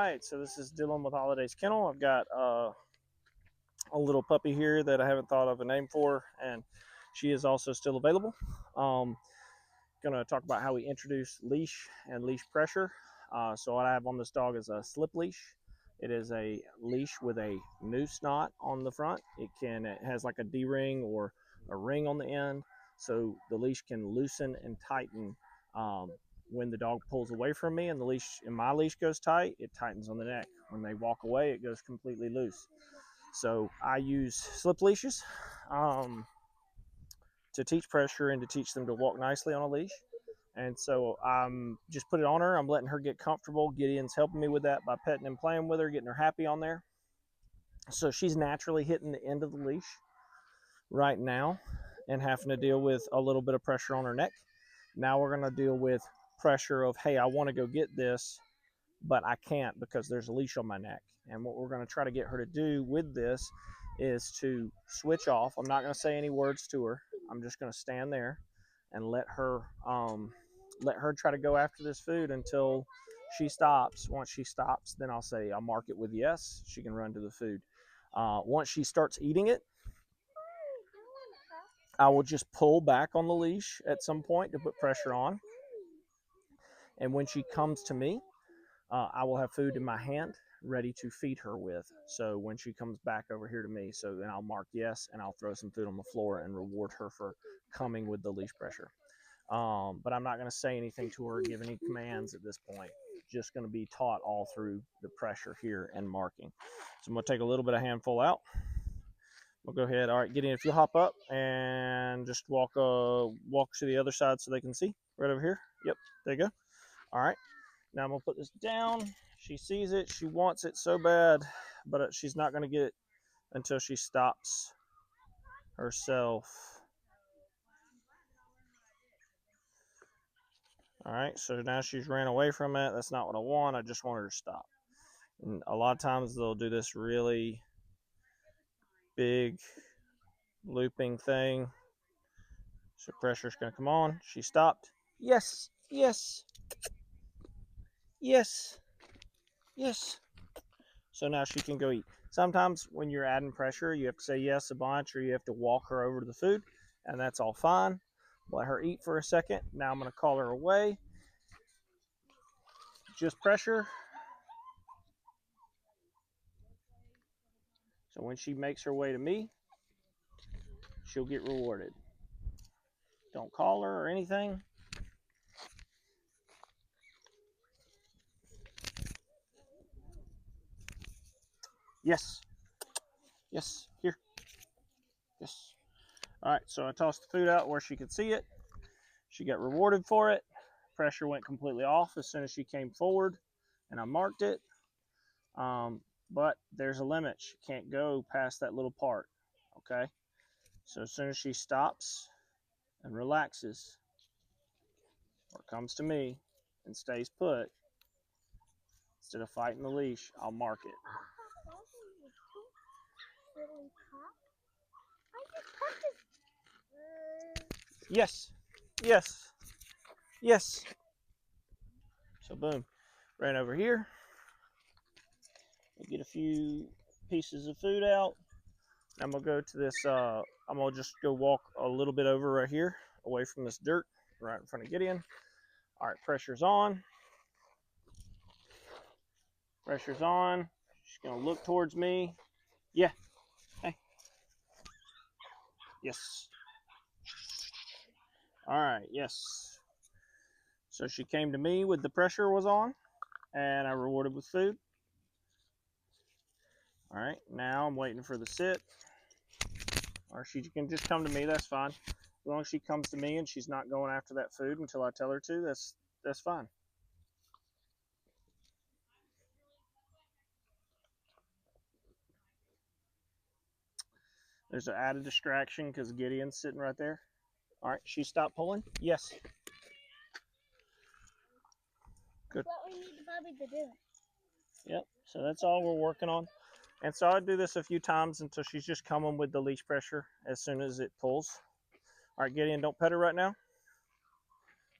Alright, so this is Dylan with Holidays Kennel. I've got a little puppy here that I haven't thought of a name for, and she is also still available. Going to talk about how we introduce leash and leash pressure. So what I have on this dog is a slip leash. It is a leash with a noose knot on the front. It has like a D-ring or a ring on the end, so the leash can loosen and tighten when the dog pulls away from me and my leash goes tight. It tightens on the neck. When they walk away, it goes completely loose. So I use slip leashes to teach pressure and to teach them to walk nicely on a leash. And so I'm just put it on her. I'm letting her get comfortable. Gideon's helping me with that by petting and playing with her, getting her happy on there. So she's naturally hitting the end of the leash right now and having to deal with a little bit of pressure on her neck. Now we're going to deal with pressure of, hey, I want to go get this, but I can't because there's a leash on my neck. And what we're going to try to get her to do with this is to switch off. I'm not going to say any words to her. I'm just going to stand there and let her try to go after this food until she stops. Once she stops, then I'll mark it with yes. She can run to the food. Once she starts eating it, I will just pull back on the leash at some point to put pressure on. And when she comes to me, I will have food in my hand ready to feed her with. So when she comes back over here to me, so then I'll mark yes, and I'll throw some food on the floor and reward her for coming with the leash pressure. But I'm not going to say anything to her or give any commands at this point. Just going to be taught all through the pressure here and marking. So I'm going to take a little bit of handful out. We'll go ahead. All right, Gideon, if you hop up and just walk to the other side so they can see. Right over here. Yep, there you go. All right. Now I'm going to put this down. She sees it. She wants it so bad, but she's not going to get it until she stops herself. All right, so now she's ran away from it. That's not what I want. I just want her to stop. And a lot of times they'll do this really big looping thing. So pressure's going to come on. She stopped. Yes, yes, yes, yes. So now she can go eat. Sometimes when you're adding pressure, you have to say yes a bunch, or you have to walk her over to the food, and that's all fine. Let her eat for a second. Now I'm going to call her away. Just pressure. So when she makes her way to me, she'll get rewarded. Don't call her or anything. Yes. Yes. Here. Yes. All right, so I tossed the food out where she could see it. She got rewarded for it. Pressure went completely off as soon as she came forward, and I marked it. But there's a limit. She can't go past that little part, okay? So as soon as she stops and relaxes, or comes to me and stays put, instead of fighting the leash, I'll mark it. Yes, yes, yes. So boom, ran over here. We'll get a few pieces of food out. I'm gonna go to this, I'm gonna just go walk a little bit over right here, away from this dirt, right in front of Gideon. All right, pressure's on. Pressure's on. She's gonna look towards me. Yeah. Hey. Yes. All right. Yes. So she came to me with the pressure was on, and I rewarded with food. All right. Now I'm waiting for the sit, or she can just come to me. That's fine. As long as she comes to me and she's not going after that food until I tell her to, that's fine. There's an added distraction because Gideon's sitting right there. All right, she stopped pulling. Yes. Good. That's what we need the puppy to do. Yep. So that's all we're working on. And so I do this a few times until she's just coming with the leash pressure as soon as it pulls. All right, Gideon, don't pet her right now.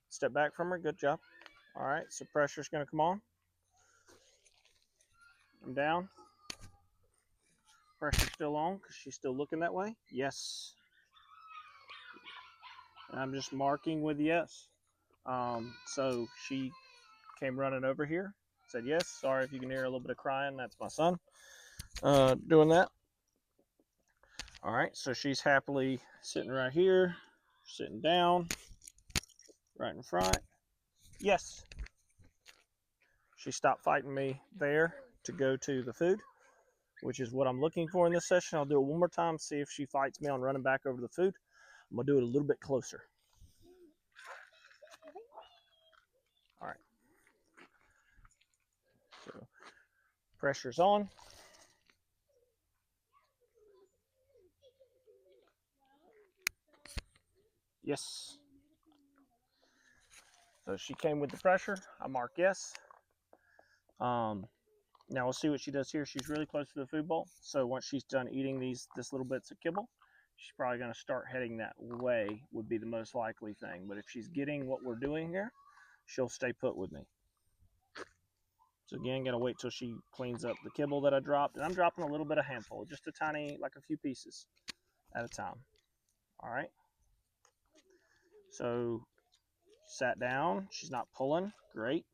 Step back from her. Good job. All right, so pressure's going to come on. I'm down. Pressure's still on because she's still looking that way. Yes. And I'm just marking with yes. So she came running over here, said yes. Sorry if you can hear a little bit of crying. That's my son doing that. All right, so she's happily sitting right here, sitting down, right in front. Yes. She stopped fighting me there to go to the food, which is what I'm looking for in this session. I'll do it one more time, see if she fights me on running back over the food. I'm going to do it a little bit closer. All right. So pressure's on. Yes. So she came with the pressure. I mark yes. Now we'll see what she does here. She's really close to the food bowl. So once she's done eating this little bits of kibble, she's probably going to start heading that way, would be the most likely thing. But if she's getting what we're doing here, she'll stay put with me. So again, got to wait till she cleans up the kibble that I dropped. And I'm dropping a little bit of handful, just a tiny, like a few pieces at a time. All right. So sat down. She's not pulling. Great.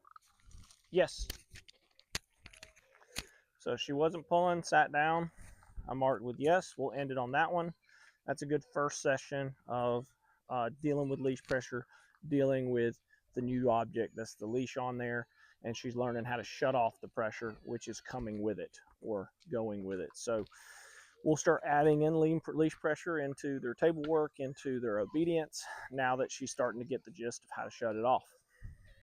Yes. So she wasn't pulling, sat down. I marked with yes. We'll end it on that one. That's a good first session of dealing with leash pressure, dealing with the new object that's the leash on there, and she's learning how to shut off the pressure, which is coming with it or going with it. So we'll start adding in leash pressure into their table work, into their obedience, now that she's starting to get the gist of how to shut it off.